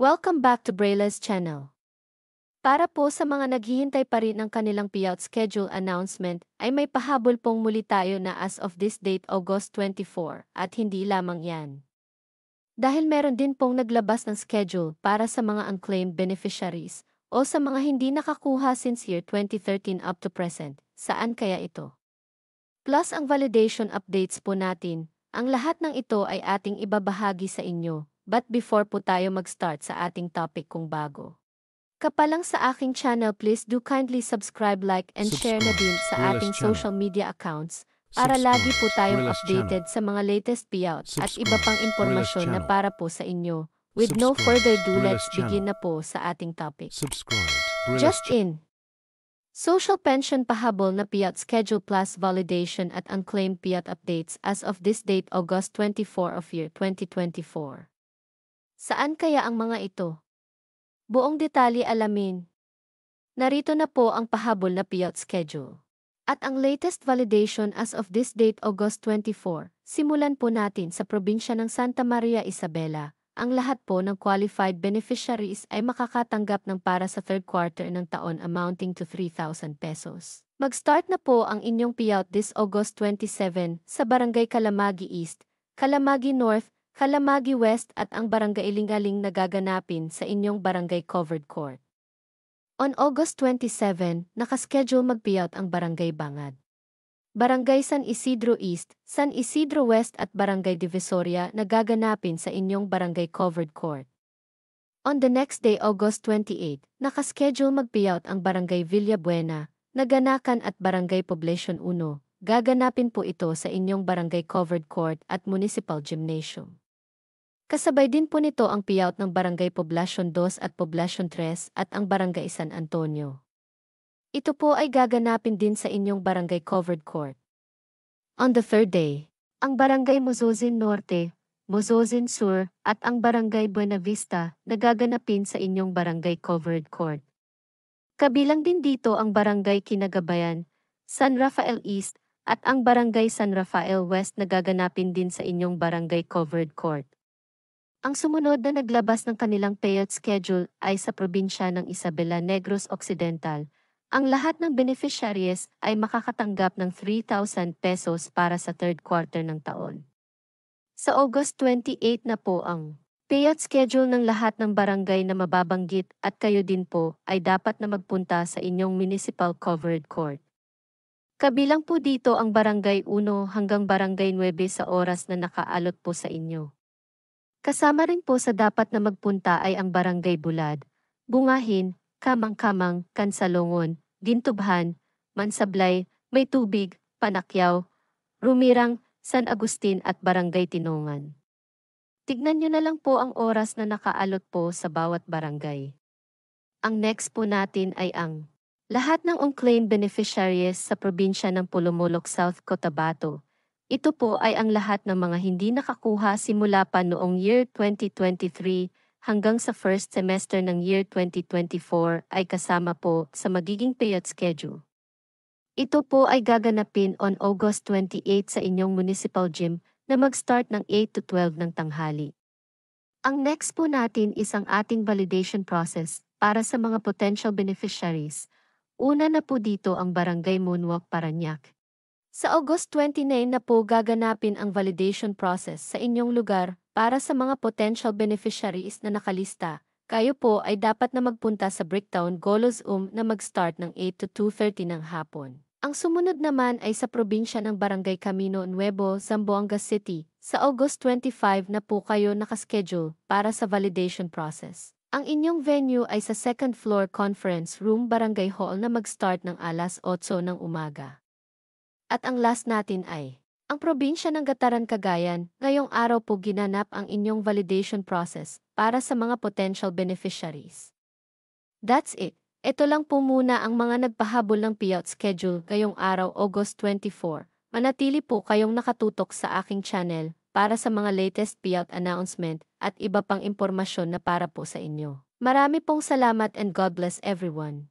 Welcome back to Brayla's channel. Para po sa mga naghihintay pa rin ng kanilang payout schedule announcement, ay may pahabol pong muli tayo na as of this date August 24, at hindi lamang yan. Dahil meron din pong naglabas ng schedule para sa mga unclaimed beneficiaries, o sa mga hindi nakakuha since year 2013 up to present, saan kaya ito? Plus ang validation updates po natin, ang lahat ng ito ay ating ibabahagi sa inyo, but before po tayo mag-start sa ating topic kung bago. Kapalang sa aking channel, please do kindly subscribe, like, and share na din sa Brayla's ating channel. social media accounts para lagi po tayong Brayla's updated channel. sa mga latest payout at Subscribe iba pang Brayla's impormasyon na channel. para po sa inyo. With no Subscribe further ado, Brayla's let's begin channel. na po sa ating topic. Subscribe Brayla's Just channel. in. Social pension pahabol na payout schedule plus validation at unclaimed payout updates as of this date August 24 of year 2024. Saan kaya ang mga ito? Buong detalye alamin. Narito na po ang pahabol na payout schedule. At ang latest validation as of this date August 24, simulan po natin sa probinsya ng Santa Maria Isabela. Ang lahat po ng qualified beneficiaries ay makakatanggap ng para sa third quarter ng taon amounting to 3,000 pesos. Mag-start na po ang inyong payout this August 27 sa Barangay Kalamagi East, Kalamagi North, Kalamagi West at ang Barangay Ilingaling na gaganapin sa inyong Barangay Covered Court. On August 27, nakaschedule mag-payout ang Barangay Bangad, Barangay San Isidro East, San Isidro West at Barangay Divisoria na gaganapin sa inyong Barangay Covered Court. On the next day, August 28, nakaschedule mag-payout ang Barangay Villabuena, Naganakan at Barangay Poblacion 1. Gaganapin po ito sa inyong Barangay Covered Court at Municipal Gymnasium. Kasabay din po nito ang payout ng Barangay Poblacion 2 at Poblacion 3 at ang Barangay San Antonio. Ito po ay gaganapin din sa inyong Barangay Covered Court. On the third day, ang Barangay Mozozin Norte, Mozozin Sur at ang Barangay Buena Vista na gaganapin sa inyong Barangay Covered Court. Kabilang din dito ang Barangay Kinagabayan, San Rafael East at ang Barangay San Rafael West na gaganapin din sa inyong Barangay Covered Court. Ang sumunod na naglabas ng kanilang payout schedule ay sa probinsya ng Isabela Negros Occidental. Ang lahat ng beneficiaries ay makakatanggap ng 3,000 pesos para sa third quarter ng taon. Sa August 28 na po ang payout schedule ng lahat ng barangay na mababanggit at kayo din po ay dapat na magpunta sa inyong municipal covered court. Kabilang po dito ang Barangay 1 hanggang Barangay 9 sa oras na nakaalot po sa inyo. Kasama rin po sa dapat na magpunta ay ang Barangay Bulad, Bungahin, Kamang-Kamang, Kansalongon, Gintubhan, Mansablay, May Tubig, Panakyaw, Rumirang, San Agustin at Barangay Tinongan. Tignan nyo na lang po ang oras na nakaalot po sa bawat barangay. Ang next po natin ay ang lahat ng unclaimed beneficiaries sa probinsya ng Pulumulok South Cotabato. Ito po ay ang lahat ng mga hindi nakakuha simula pa noong year 2023 hanggang sa first semester ng year 2024 ay kasama po sa magiging payout schedule. Ito po ay gaganapin on August 28 sa inyong municipal gym na mag-start ng 8 to 12 ng tanghali. Ang next po natin is ang ating validation process para sa mga potential beneficiaries. Una na po dito ang Barangay Moonwalk Parañaque. Sa August 29 na po gaganapin ang validation process sa inyong lugar para sa mga potential beneficiaries na nakalista. Kayo po ay dapat na magpunta sa Bricktown Golos na mag-start ng 8 to 2:30 ng hapon. Ang sumunod naman ay sa probinsya ng Barangay Camino Nuevo, Zamboanga City. Sa August 25 na po kayo nakaschedule para sa validation process. Ang inyong venue ay sa second floor conference room Barangay Hall na mag-start ng alas 8 ng umaga. At ang last natin ay ang probinsya ng Gataran Cagayan. Ngayong araw po ginanap ang inyong validation process para sa mga potential beneficiaries. That's it. Ito lang po muna ang mga nagpahabol ng payout schedule ngayong araw August 24. Manatili po kayong nakatutok sa aking channel para sa mga latest payout announcement at iba pang impormasyon na para po sa inyo. Marami pong salamat and God bless everyone.